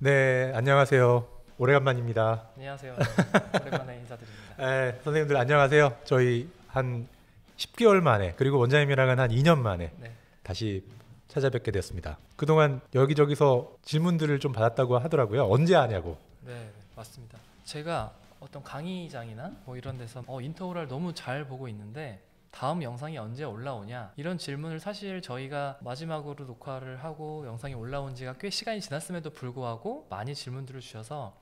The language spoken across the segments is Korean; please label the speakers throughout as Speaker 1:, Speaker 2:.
Speaker 1: 네, 안녕하세요. 오래간만입니다.
Speaker 2: 안녕하세요. 오랜만에 인사드립니다.
Speaker 1: 네, 선생님들 안녕하세요. 저희 한 10개월 만에 그리고 원장님이랑은 한 2년 만에
Speaker 2: 네,
Speaker 1: 다시 찾아뵙게 되었습니다. 그동안 여기저기서 질문들을 좀 받았다고 하더라고요. 언제 하냐고.
Speaker 2: 네, 맞습니다. 제가 어떤 강의장이나 뭐 이런 데서 인터오랄 너무 잘 보고 있는데 다음 영상이 언제 올라오냐 이런 질문을 사실 저희가 마지막으로 녹화를 하고 영상이 올라온 지가 꽤 시간이 지났음에도 불구하고 많이 질문들을 주셔서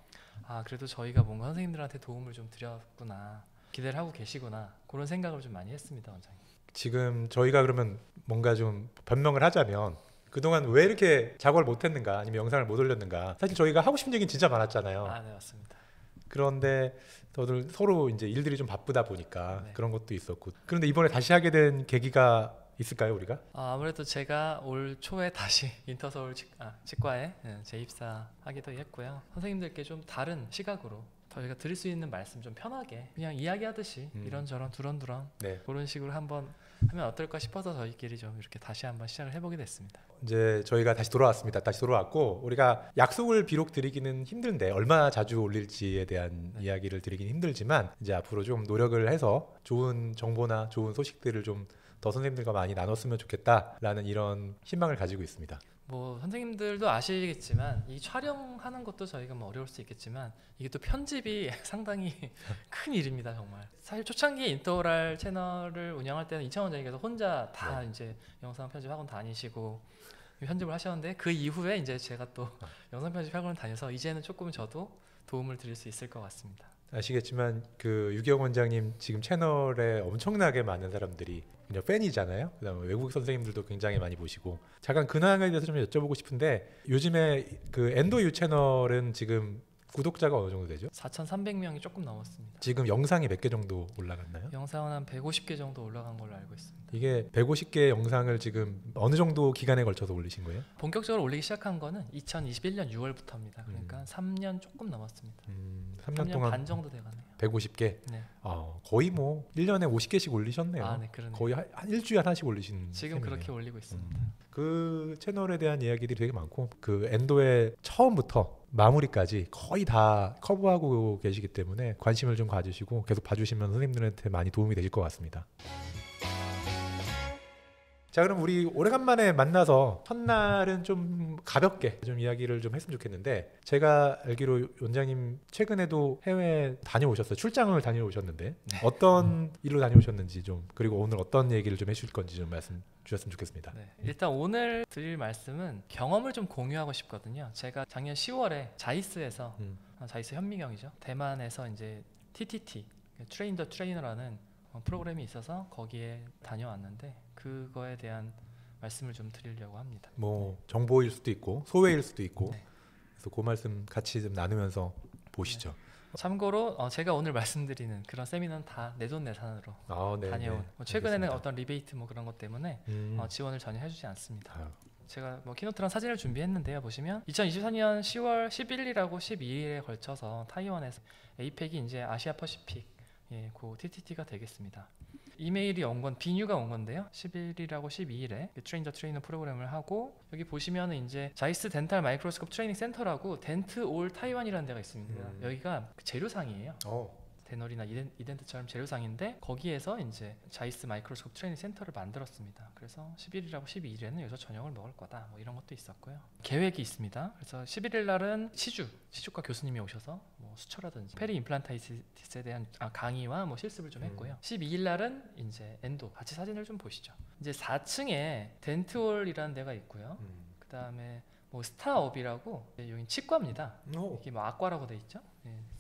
Speaker 2: 그래도 저희가 뭔가 선생님들한테 도움을 좀 드렸구나, 기대를 하고 계시구나, 그런 생각을 좀 많이 했습니다, 원장님.
Speaker 1: 지금 저희가 그러면 뭔가 좀 변명을 하자면 그동안 왜 이렇게 작업을 못했는가 아니면 영상을 못 올렸는가, 사실 저희가 하고 싶은 얘기는 진짜 많았잖아요.
Speaker 2: 네, 맞습니다.
Speaker 1: 그런데 저들 서로 이제 일들이 좀 바쁘다 보니까
Speaker 2: 네.
Speaker 1: 그런 것도 있었고, 그런데 이번에 다시 하게 된 계기가 있을까요, 우리가?
Speaker 2: 아무래도 제가 올 초에 다시 인터서울 치과에 재입사하기도 했고요. 선생님들께 좀 다른 시각으로 저희가 드릴 수 있는 말씀 좀 편하게 그냥 이야기하듯이 이런저런 두런두런
Speaker 1: 네.
Speaker 2: 그런 식으로 한번 하면 어떨까 싶어서 저희끼리 좀 이렇게 다시 한번 시작을 해보게 됐습니다.
Speaker 1: 이제 저희가 다시 돌아왔습니다. 다시 돌아왔고, 우리가 약속을 비록 드리기는 힘든데 얼마나 자주 올릴지에 대한 이야기를 드리기는 힘들지만 이제 앞으로 좀 노력을 해서 좋은 정보나 좋은 소식들을 좀 더 선생님들과 많이 나눴으면 좋겠다라는 이런 희망을 가지고 있습니다.
Speaker 2: 뭐 선생님들도 아시겠지만 이 촬영하는 것도 저희가 뭐 어려울 수 있겠지만 이게 또 편집이 상당히 큰 일입니다, 정말. 사실 초창기에 인터오랄 채널을 운영할 때는 이창원 원장님께서 혼자 다 이제 영상 편집 학원 다니시고 편집을 하셨는데 그 이후에 이제 제가 또 영상 편집 학원을 다녀서 이제는 조금 저도 도움을 드릴 수 있을 것 같습니다.
Speaker 1: 아시겠지만 그 유기영 원장님 지금 채널에 엄청나게 많은 사람들이 그냥 팬이잖아요. 그다음에 외국 선생님들도 굉장히 많이 보시고, 잠깐 근황에 대해서 좀 여쭤보고 싶은데 요즘에 그 엔도유 채널은 지금 구독자가 어느 정도 되죠?
Speaker 2: 4,300명이 조금 넘었습니다.
Speaker 1: 지금 영상이 몇 개 정도 올라갔나요?
Speaker 2: 영상은 한 150개 정도 올라간 걸로 알고 있습니다.
Speaker 1: 이게 150개 영상을 지금 어느 정도 기간에 걸쳐서 올리신 거예요?
Speaker 2: 본격적으로 올리기 시작한 거는 2021년 6월부터입니다. 그러니까 3년 조금 넘었습니다.
Speaker 1: 3년 동안
Speaker 2: 반 정도 돼가네요.
Speaker 1: 150개?
Speaker 2: 네.
Speaker 1: 거의 뭐 1년에 50개씩 올리셨네요.
Speaker 2: 네, 그러네요.
Speaker 1: 거의 한 일주일에 하나씩 올리신
Speaker 2: 지금
Speaker 1: 셈이네요.
Speaker 2: 그렇게 올리고 있습니다.
Speaker 1: 그 채널에 대한 이야기들이 되게 많고, 그 엔도의 처음부터 마무리까지 거의 다 커버하고 계시기 때문에 관심을 좀 가지시고 계속 봐주시면 선생님들한테 많이 도움이 되실 것 같습니다. 자, 그럼 우리 오래간만에 만나서 첫날은 좀 가볍게 좀 이야기를 좀 했으면 좋겠는데, 제가 알기로 원장님 최근에도 해외 다녀오셨어요. 출장을 다녀오셨는데 어떤 일로 다녀오셨는지 좀, 그리고 오늘 어떤 얘기를 좀 해주실 건지 좀 말씀 주셨으면 좋겠습니다.
Speaker 2: 일단 오늘 드릴 말씀은 경험을 좀 공유하고 싶거든요. 제가 작년 10월에 자이스에서 자이스 현미경이죠. 대만에서 이제 TTT 트레인 더 트레이너라는 프로그램이 있어서 거기에 다녀왔는데 그거에 대한 말씀을 좀 드리려고 합니다.
Speaker 1: 뭐 정보일 수도 있고 소외일 수도 있고, 그래서 그 말씀 같이 좀 나누면서 보시죠.
Speaker 2: 참고로 제가 오늘 말씀드리는 그런 세미나는 다 내돈내산으로 다녀온, 최근에는 어떤 리베이트 뭐 그런 것 때문에 지원을 전혀 해주지 않습니다. 제가 뭐 키노트랑 사진을 준비했는데요. 보시면 2024년 10월 11일하고 12일에 걸쳐서 타이완에서 에이펙이 이제 아시아 퍼시픽 그 TTT가 되겠습니다. 이메일이 온 건 비뉴가 온 건데요. 11일하고 12일에 트레인 더 트레이너 프로그램을 하고, 여기 보시면은 이제 자이스 덴탈 마이크로스콥 트레이닝 센터라고 덴트 올 타이완이라는 데가 있습니다. 여기가 재료상이에요. 데널이나 이덴트처럼 재료상인데 거기에서 이제 자이스 마이크로스콥 트레이닝 센터를 만들었습니다. 그래서 11일하고 12일에는 여기서 저녁을 먹을 거다, 뭐 이런 것도 있었고요. 계획이 있습니다. 그래서 11일 날은 치주과 교수님이 오셔서 뭐 수처라든지 페리 임플란타이티스에 대한 강의와 뭐 실습을 좀 했고요. 12일 날은 이제 엔도 같이 사진을 좀 보시죠. 이제 4층에 덴트홀이라는 데가 있고요. 그 다음에 뭐 스타업이라고, 여기 치과입니다. 이게 뭐 악과라고 돼 있죠.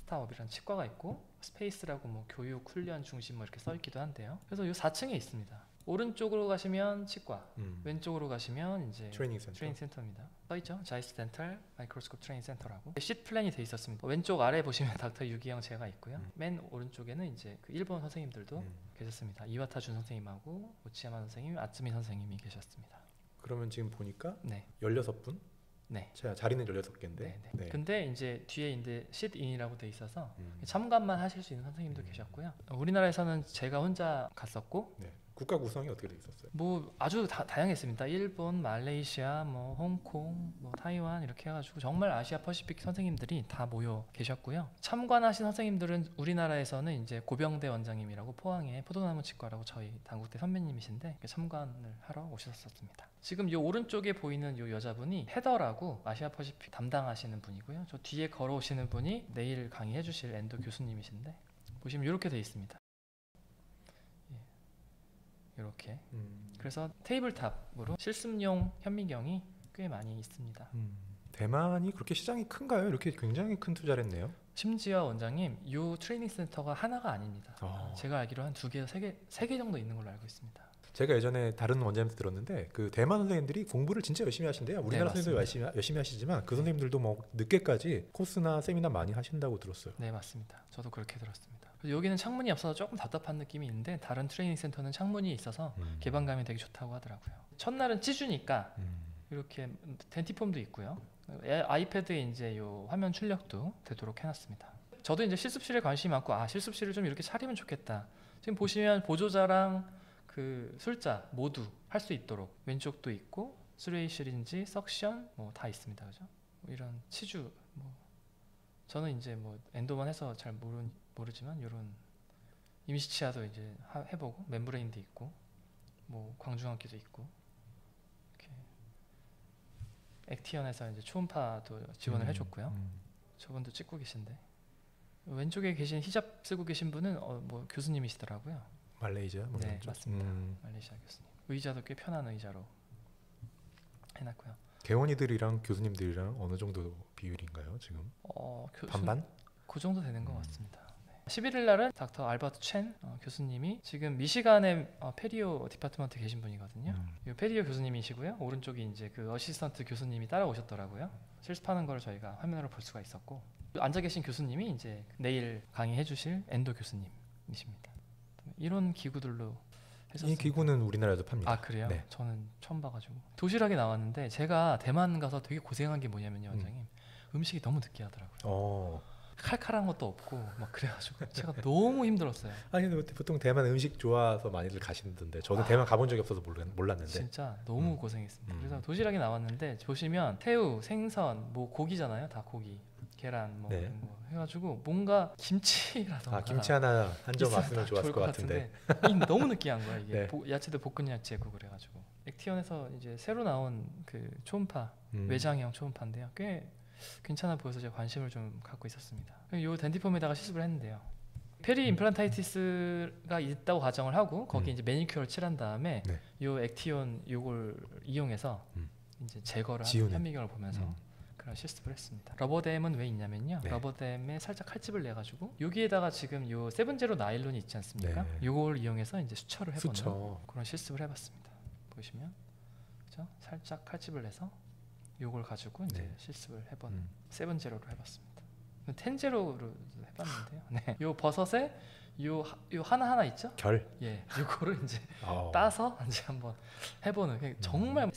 Speaker 2: 스타업이라는 치과가 있고, 스페이스라고 뭐 교육 훈련 중심 뭐 이렇게 써 있기도 한데요. 그래서 이 4층에 있습니다. 오른쪽으로 가시면 치과, 왼쪽으로 가시면 이제 트레이닝 센터입니다. 써 있죠. 자이스 덴탈 마이크로스콥 트레이닝 센터라고 시트 플랜이 돼 있었습니다. 왼쪽 아래 보시면 닥터 유기영 제가 있고요. 맨 오른쪽에는 이제 그 일본 선생님들도 계셨습니다. 이와타 준 선생님하고 오치야마 선생님, 아츠미 선생님이 계셨습니다.
Speaker 1: 그러면 지금 보니까 16분? 제가 자리는 16개인데.
Speaker 2: 근데 이제 뒤에 이제 시트인이라고 돼 있어서 참관만 하실 수 있는 선생님도 계셨고요. 우리나라에서는 제가 혼자 갔었고
Speaker 1: 국가 구성이 어떻게 돼 있었어요?
Speaker 2: 뭐 아주 다양했습니다. 일본, 말레이시아, 뭐 홍콩, 뭐 타이완 이렇게 해가지고 정말 아시아 퍼시픽 선생님들이 다 모여 계셨고요. 참관하신 선생님들은 우리나라에서는 이제 고병대 원장님이라고 포항의 포도나무 치과라고 저희 단국대 선배님이신데 참관을 하러 오셨었습니다. 지금 이 오른쪽에 보이는 이 여자분이 헤더라고 아시아 퍼시픽 담당하시는 분이고요. 저 뒤에 걸어오시는 분이 내일 강의해 주실 엔도 교수님이신데 보시면 이렇게 돼 있습니다. 이렇게 그래서 테이블탑으로 실습용 현미경이 꽤 많이 있습니다.
Speaker 1: 대만이 그렇게 시장이 큰가요? 이렇게 굉장히 큰 투자를 했네요.
Speaker 2: 심지어 원장님 이 트레이닝 센터가 하나가 아닙니다. 제가 알기로 한 2개에서 3개 정도 있는 걸로 알고 있습니다.
Speaker 1: 제가 예전에 다른 원장님한테 들었는데 그 대만 선생님들이 공부를 진짜 열심히 하신대요. 우리나라
Speaker 2: 네,
Speaker 1: 선생님도 열심히 하시지만 그 선생님들도 뭐 늦게까지 코스나 세미나 많이 하신다고 들었어요.
Speaker 2: 네, 맞습니다. 저도 그렇게 들었습니다. 여기는 창문이 없어서 조금 답답한 느낌이 있는데 다른 트레이닝 센터는 창문이 있어서 개방감이 되게 좋다고 하더라고요. 첫날은 찌주니까 이렇게 덴티폼도 있고요. 아이패드에 이제 요 화면 출력도 되도록 해놨습니다. 저도 이제 실습실에 관심이 많고 실습실을 좀 이렇게 차리면 좋겠다. 지금 보시면 보조자랑 그 술자 모두 할 수 있도록 왼쪽도 있고 스레이 시린지, 석션 뭐 다 있습니다. 그죠? 뭐 이런 치주 뭐 저는 이제 뭐 엔도만 해서 잘 모르지만 이런 임시치아도 이제 해보고 멤브레인도 있고 뭐 광중압기도 있고 이렇게 액티언에서 이제 초음파도 지원을 해줬고요. 저분도 찍고 계신데 왼쪽에 계신 히잡 쓰고 계신 분은 뭐 교수님이시더라고요.
Speaker 1: 말레이시아? 뭐
Speaker 2: 네, 맞습니다. 말레이시아 교수님. 의자도 꽤 편한 의자로 해놨고요.
Speaker 1: 개원이들이랑 교수님들이랑 어느 정도 비율인가요 지금? 반반?
Speaker 2: 그 정도 되는 것 같습니다. 11일 날은 닥터 알버트 첸 교수님이 지금 미시간의 페리오 디파트먼트 계신 분이거든요. 이 페리오 교수님이시고요. 오른쪽이 이제 그 어시스턴트 교수님이 따라오셨더라고요. 실습하는 걸 저희가 화면으로 볼 수가 있었고 앉아 계신 교수님이 이제 내일 강의해 주실 엔도 교수님이십니다. 이런 기구들로 했었습니다.
Speaker 1: 이 기구는 우리나라에도 팝니다.
Speaker 2: 아 그래요?
Speaker 1: 네.
Speaker 2: 저는 처음 봐가지고 도시락이 나왔는데 제가 대만 가서 되게 고생한 게 뭐냐면요, 원장님 음식이 너무 느끼하더라고요. 칼칼한 것도 없고 막 그래가지고 제가 너무 힘들었어요.
Speaker 1: 아니 근데 보통 대만 음식 좋아서 많이들 가시는데 저는 대만 가본 적이 없어서 몰랐는데
Speaker 2: 진짜 너무 고생했습니다. 그래서 도시락이 나왔는데 보시면 새우, 생선, 뭐 고기잖아요, 다 고기, 계란 뭐,
Speaker 1: 네.
Speaker 2: 뭐 해가지고 뭔가 김치라던가
Speaker 1: 김치 하나 한 점 왔으면 좋았을 것 같은데
Speaker 2: 너무 느끼한 거야 이게.
Speaker 1: 네.
Speaker 2: 야채도 볶은 야채고 그래가지고 액티언에서 이제 새로 나온 그 초음파 외장형 초음파인데요, 꽤 괜찮아 보여서 제가 관심을 좀 갖고 있었습니다. 이 덴티폼에다가 시술을 했는데요. 페리 임플란타이티스가 있다고 가정을 하고 거기 이제 매니큐어를 칠한 다음에 이 액티온 요걸 이용해서 이제 제거를 하는 현미경을 보면서 그런 실습을 했습니다. 러버댐은 왜 있냐면요. 러버댐에 살짝 칼집을 내 가지고 여기에다가 지금 요 세븐제로 나일론이 있지 않습니까? 요걸 이용해서 이제 수처를 해보는 그런 실습을 해봤습니다. 보시면 그죠? 살짝 칼집을 내서 요걸 가지고 이제 실습을 해보는 세븐제로로 해봤습니다. 텐제로로 해봤는데요. 네. 요 버섯에 요 하나 있죠?
Speaker 1: 결.
Speaker 2: 예, 요거를 이제 따서 이제 한번 해보는 정말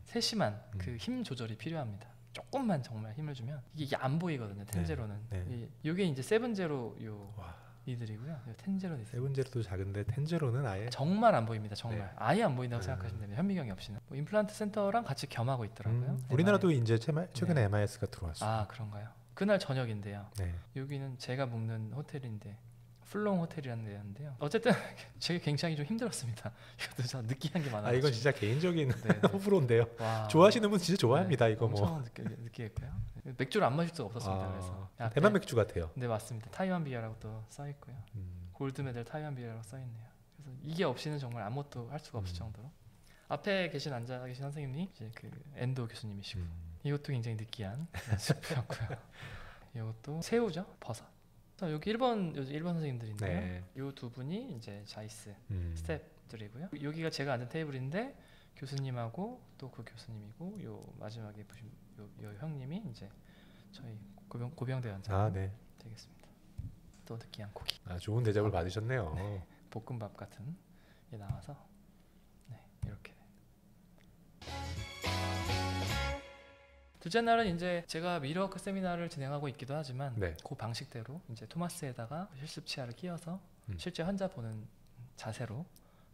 Speaker 2: 세심한 그 힘 조절이 필요합니다. 조금만 정말 힘을 주면 이게 안 보이거든요. 텐제로는. 요게 이제 세븐제로 이들이고요. 텐제로는
Speaker 1: 세븐제로도 작은데 텐제로는 아예
Speaker 2: 정말 안 보입니다. 정말 아예 안 보인다고 생각하시면 됩니다. 현미경이 없이는. 뭐 임플란트 센터랑 같이 겸하고 있더라고요.
Speaker 1: 우리나라도 이제 최근에 MIS가 들어왔어요.
Speaker 2: 아 그런가요? 그날 저녁인데요. 여기는 제가 묵는 호텔인데 플롱 호텔이라는 데였는데요. 어쨌든 제가 굉장히 좀 힘들었습니다. 이것도 참 느끼한 게 많아요.
Speaker 1: 이건 진짜 개인적인 호불호인데요. 좋아하시는 분 진짜 좋아합니다. 이거
Speaker 2: 엄청 느끼했고요. 맥주를 안 마실 수가 없었습니다. 그래서
Speaker 1: 대만 맥주 같아요.
Speaker 2: 네 맞습니다. 타이완 비어라고 또 써 있고요. 골드메달 타이완 비어라고 써 있네요. 그래서 이게 없이는 정말 아무것도 할 수가 없을 정도로. 앞에 앉아 계신 선생님이 이제 그 엔도 교수님이시고 이것도 굉장히 느끼한 연습이었고요. 이것도 새우죠, 버섯. 여기 일본 선생님들인데요. 이 두 분이 이제 자이스 스텝들이고요. 여기가 제가 앉은 테이블인데 교수님하고 또 그 교수님이고 요 마지막에 보시면 요 형님이 이제 저희 고병대 원장 되겠습니다. 또 느끼한 고기.
Speaker 1: 좋은 대접을 받으셨네요.
Speaker 2: 볶음밥 같은 게 나와서 이렇게. 둘째 날은 이제 제가 미러워크 세미나를 진행하고 있기도 하지만 그 방식대로 이제 토마스에다가 실습 치아를 끼워서 실제 환자 보는 자세로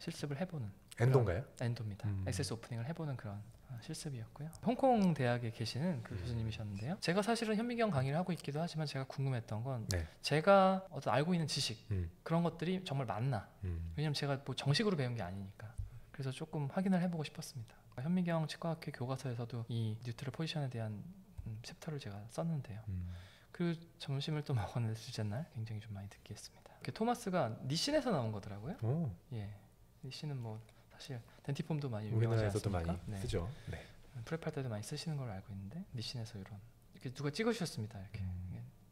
Speaker 2: 실습을 해보는
Speaker 1: 엔도인가요?
Speaker 2: 엔도입니다. 액세스 오프닝을 해보는 그런 실습이었고요. 홍콩 대학에 계시는 그 교수님이셨는데요. 제가 사실은 현미경 강의를 하고 있기도 하지만 제가 궁금했던 건
Speaker 1: 네.
Speaker 2: 제가 어떤 알고 있는 지식 그런 것들이 정말 맞나? 왜냐면 제가 뭐 정식으로 배운 게 아니니까. 그래서 조금 확인을 해보고 싶었습니다. 현미경 치과학회 교과서에서도 이 뉴트럴 포지션에 대한 챕터를 제가 썼는데요. 그 점심을 또 먹었는데 둘째 날 굉장히 좀 많이 느끼했습니다. 토마스가 니신에서 나온 거더라고요. 예, 니신은 뭐 사실 덴티폼도 많이 유명하지 않습니까?
Speaker 1: 우리나라에서도 많이 쓰죠. 네.
Speaker 2: 프랩할 때도 많이 쓰시는 걸로 알고 있는데 니신에서 이런 이렇게 누가 찍어주셨습니다. 이렇게.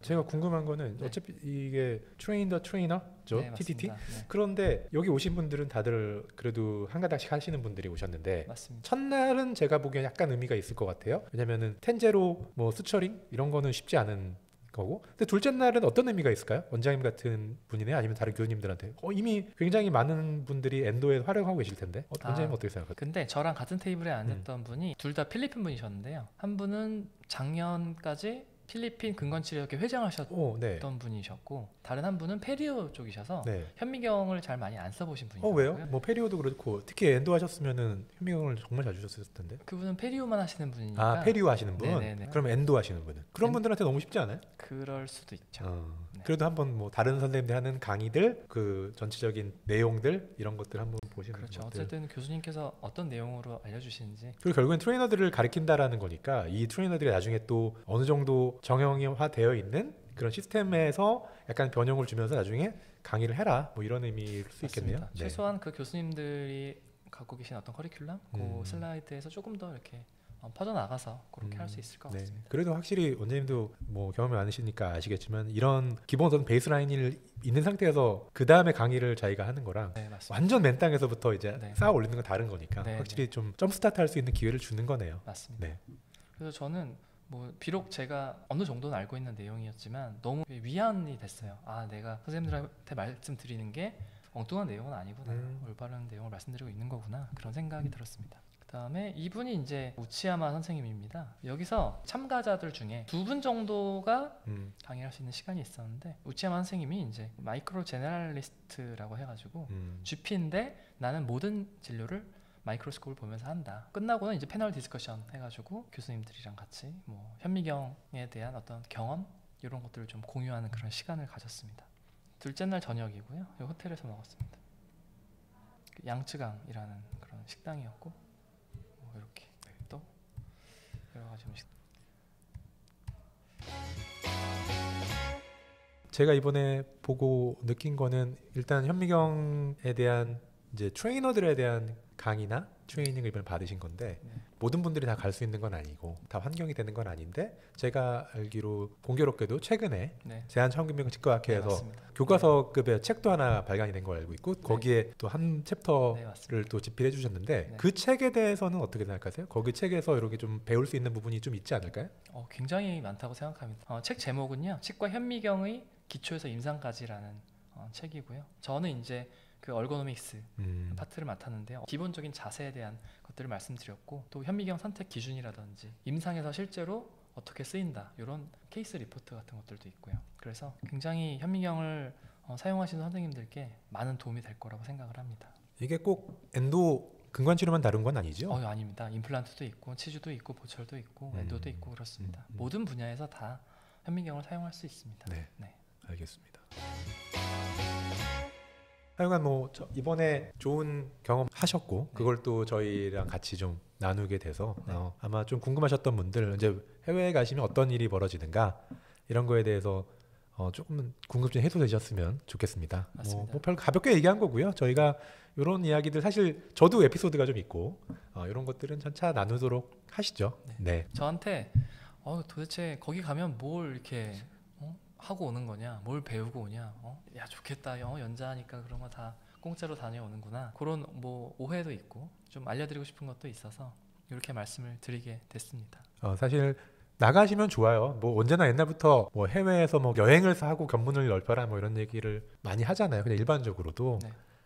Speaker 1: 제가 궁금한 거는
Speaker 2: 네.
Speaker 1: 어차피 이게 트레인 더 트레이너죠,
Speaker 2: 네,
Speaker 1: TTT.
Speaker 2: 네.
Speaker 1: 그런데 여기 오신 분들은 다들 그래도 한 가닥씩 하시는 분들이 오셨는데
Speaker 2: 맞습니다.
Speaker 1: 첫날은 제가 보기엔 약간 의미가 있을 것 같아요. 왜냐면은 텐제로 뭐 수처링 이런 거는 쉽지 않은 거고. 근데 둘째 날은 어떤 의미가 있을까요? 원장님 같은 분이네 아니면 다른 교수님들한테 이미 굉장히 많은 분들이 엔도에 활용하고 계실 텐데 원장님 어떻게 생각하세요?
Speaker 2: 근데 저랑 같은 테이블에 앉았던 분이 둘 다 필리핀 분이셨는데요. 한 분은 작년까지 필리핀 근건치료학회 회장하셨던
Speaker 1: 네.
Speaker 2: 분이셨고 다른 한 분은 페리오 쪽이셔서
Speaker 1: 네.
Speaker 2: 현미경을 잘 많이 안 써보신 분이에요.
Speaker 1: 왜요? 뭐 페리오도 그렇고 특히 엔도 하셨으면은 현미경을 정말 자주 썼을 텐데.
Speaker 2: 그분은 페리오만 하시는 분이니까.
Speaker 1: 페리오 하시는 분.
Speaker 2: 네네네.
Speaker 1: 그럼 엔도 하시는 분은 그런 분들한테 너무 쉽지 않아요?
Speaker 2: 그럴 수도 있죠. 네.
Speaker 1: 그래도 한번 뭐 다른 선생님들 하는 강의들 그 전체적인 내용들 이런 것들 한번 보시는
Speaker 2: 그렇죠.
Speaker 1: 것들.
Speaker 2: 어쨌든 교수님께서 어떤 내용으로 알려주시는지.
Speaker 1: 그리고 결국엔 트레이너들을 가르친다라는 거니까 이 트레이너들이 나중에 또 어느 정도 정형화되어 있는 그런 시스템에서 약간 변형을 주면서 나중에 강의를 해라 뭐 이런 의미일 수 있겠네요. 네.
Speaker 2: 최소한 그 교수님들이 갖고 계신 어떤 커리큘럼 그 슬라이드에서 조금 더 이렇게 퍼져나가서 그렇게 할 수 있을 것 같습니다.
Speaker 1: 그래도 확실히 원장님도 뭐 경험이 많으시니까 아시겠지만 이런 기본적인 베이스라인이 있는 상태에서 그 다음에 강의를 자기가 하는 거랑 완전 맨 땅에서부터 이제 쌓아 올리는 건 다른 거니까 확실히 좀 점스타트 할 수 있는 기회를 주는 거네요.
Speaker 2: 맞습니다. 그래서 저는 뭐 비록 제가 어느 정도는 알고 있는 내용이었지만 너무 위안이 됐어요. 내가 선생님들한테 말씀드리는 게 엉뚱한 내용은 아니구나. 올바른 내용을 말씀드리고 있는 거구나. 그런 생각이 들었습니다. 그다음에 이분이 이제 우치야마 선생님입니다. 여기서 참가자들 중에 2분 정도가 강의를 할 수 있는 시간이 있었는데 우치야마 선생님이 이제 마이크로 제너럴리스트라고 해가지고 GP인데 나는 모든 진료를 마이크로스코프를 보면서 한다. 끝나고는 이제 패널 디스커션 해가지고 교수님들이랑 같이 뭐 현미경에 대한 어떤 경험 이런 것들을 좀 공유하는 그런 시간을 가졌습니다. 둘째 날 저녁이고요. 호텔에서 먹었습니다. 양쯔강이라는 그런 식당이었고 이렇게 또 여러 가지 음식.
Speaker 1: 제가 이번에 보고 느낀 거는 일단 현미경에 대한 이제 트레이너들에 대한 강의나 트레이닝을 이번에 받으신 건데 모든 분들이 다 갈 수 있는 건 아니고 다 환경이 되는 건 아닌데 제가 알기로 공교롭게도 최근에 대한천국민치과학회에서 교과서급의 책도 하나 발간이 된 걸 알고 있고 거기에 또 한 챕터를 또 집필해 주셨는데 그 책에 대해서는 어떻게 생각하세요? 거기 책에서 이렇게 좀 배울 수 있는 부분이 좀 있지 않을까요?
Speaker 2: 굉장히 많다고 생각합니다. 책 제목은요. 치과 현미경의 기초에서 임상까지라는 책이고요. 저는 이제 그 얼고노믹스 파트를 맡았는데요. 기본적인 자세에 대한 것들을 말씀드렸고 또 현미경 선택 기준이라든지 임상에서 실제로 어떻게 쓰인다 이런 케이스 리포트 같은 것들도 있고요. 그래서 굉장히 현미경을 사용하시는 선생님들께 많은 도움이 될 거라고 생각을 합니다.
Speaker 1: 이게 꼭 엔도 근관치료만 다룬 건 아니죠?
Speaker 2: 아닙니다. 임플란트도 있고 치주도 있고 보철도 있고 엔도도 있고 그렇습니다. 모든 분야에서 다 현미경을 사용할 수 있습니다.
Speaker 1: 네. 알겠습니다. 하여간 뭐 이번에 좋은 경험 하셨고 그걸 또 저희랑 같이 좀 나누게 돼서 아마 좀 궁금하셨던 분들 이제 해외에 가시면 어떤 일이 벌어지는가 이런 거에 대해서 조금 궁금증이 해소되셨으면 좋겠습니다. 뭐 별 가볍게 얘기한 거고요. 저희가 이런 이야기들 사실 저도 에피소드가 좀 있고 이런 것들은 전차 나누도록 하시죠. 네.
Speaker 2: 저한테 도대체 거기 가면 뭘 이렇게 하고 오는 거냐, 뭘 배우고 오냐, 야 좋겠다, 연자하니까 그런 거 다 공짜로 다녀오는구나 그런 뭐 오해도 있고 좀 알려드리고 싶은 것도 있어서 이렇게 말씀을 드리게 됐습니다.
Speaker 1: 사실 나가시면 좋아요. 뭐 언제나 옛날부터 뭐 해외에서 뭐 여행을 하고 견문을 넓혀라 뭐 이런 얘기를 많이 하잖아요. 그냥 일반적으로도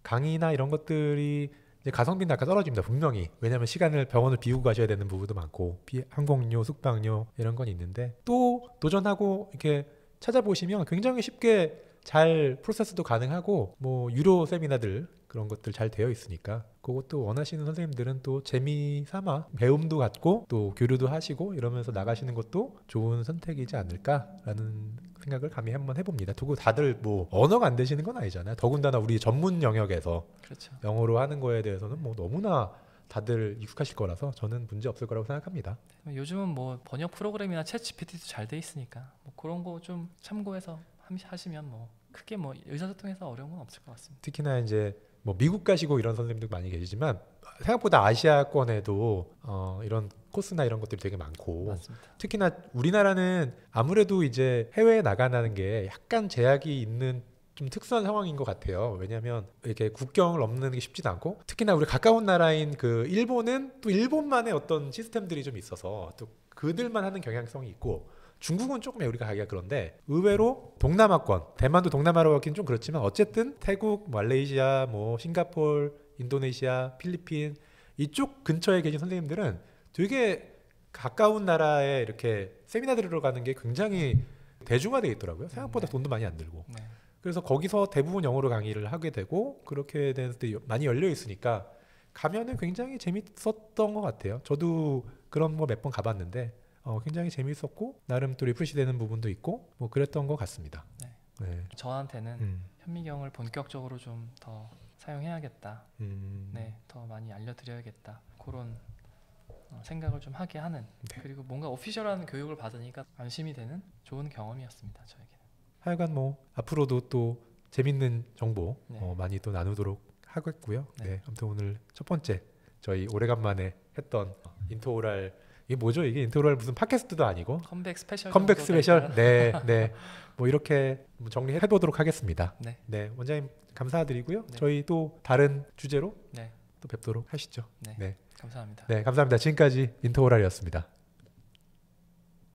Speaker 1: 강의나 이런 것들이 이제 가성비는 약간 떨어집니다. 분명히. 왜냐하면 시간을 병원을 비우고 가셔야 되는 부분도 많고 항공료, 숙박료 이런 건 있는데 또 도전하고 이렇게 찾아보시면 굉장히 쉽게 잘 프로세스도 가능하고 뭐 유료 세미나들 그런 것들 잘 되어 있으니까 그것도 원하시는 선생님들은 또 재미삼아 배움도 갖고 또 교류도 하시고 이러면서 나가시는 것도 좋은 선택이지 않을까라는 생각을 감히 한번 해봅니다. 두고 다들 뭐 언어가 안 되시는 건 아니잖아요. 더군다나 우리 전문 영역에서
Speaker 2: 그렇죠.
Speaker 1: 영어로 하는 거에 대해서는 뭐 너무나 다들 익숙하실 거라서 저는 문제 없을 거라고 생각합니다.
Speaker 2: 요즘은 뭐 번역 프로그램이나 챗 GPT도 잘 돼 있으니까 뭐 그런 거 좀 참고해서 하시면 뭐 크게 뭐 의사소통에서 어려운 건 없을 것 같습니다.
Speaker 1: 특히나 이제 뭐 미국 가시고 이런 선생님들 많이 계시지만 생각보다 아시아권에도 이런 코스나 이런 것들이 되게 많고
Speaker 2: 맞습니다.
Speaker 1: 특히나 우리나라는 아무래도 이제 해외에 나가는 게 약간 제약이 있는 좀 특수한 상황인 것 같아요. 왜냐하면 이렇게 국경을 넘는 게 쉽지도 않고 특히나 우리 가까운 나라인 그 일본은 또 일본만의 어떤 시스템들이 좀 있어서 또 그들만 하는 경향성이 있고 중국은 조금 우리가 가기가 그런데 의외로 동남아권, 대만도 동남아로 가긴 좀 그렇지만 어쨌든 태국, 말레이시아, 뭐 싱가포르, 인도네시아, 필리핀 이쪽 근처에 계신 선생님들은 되게 가까운 나라에 이렇게 세미나 들으러 가는 게 굉장히 대중화되어 있더라고요. 생각보다 돈도 많이 안 들고.
Speaker 2: 네.
Speaker 1: 그래서 거기서 대부분 영어로 강의를 하게 되고 그렇게 되는 데 많이 열려 있으니까 가면은 굉장히 재밌었던 것 같아요. 저도 그런 거 몇 번 가봤는데 굉장히 재밌었고 나름 또 리프레시 되는 부분도 있고 뭐 그랬던 것 같습니다.
Speaker 2: 네.
Speaker 1: 네.
Speaker 2: 저한테는 현미경을 본격적으로 좀 더 사용해야겠다. 네, 더 많이 알려드려야겠다. 그런 생각을 좀 하게 하는
Speaker 1: 네.
Speaker 2: 그리고 뭔가 오피셜한 교육을 받으니까 안심이 되는 좋은 경험이었습니다. 저에게는.
Speaker 1: 하여간 뭐 앞으로도 또 재밌는 정보
Speaker 2: 네.
Speaker 1: 많이 또 나누도록 하겠고요.
Speaker 2: 네.
Speaker 1: 네. 아무튼 오늘 첫 번째 저희 오래간만에 했던 인터오랄 이게 뭐죠? 이게 인터오랄 무슨 팟캐스트도 아니고
Speaker 2: 컴백 스페셜.
Speaker 1: 컴백 스페셜. 네, 네. 뭐 이렇게 정리해 보도록 하겠습니다.
Speaker 2: 네.
Speaker 1: 네, 원장님 감사드리고요.
Speaker 2: 네.
Speaker 1: 저희 또 다른 주제로
Speaker 2: 네.
Speaker 1: 또 뵙도록 하시죠.
Speaker 2: 네.
Speaker 1: 네.
Speaker 2: 감사합니다.
Speaker 1: 네, 감사합니다. 지금까지 인터오랄이었습니다.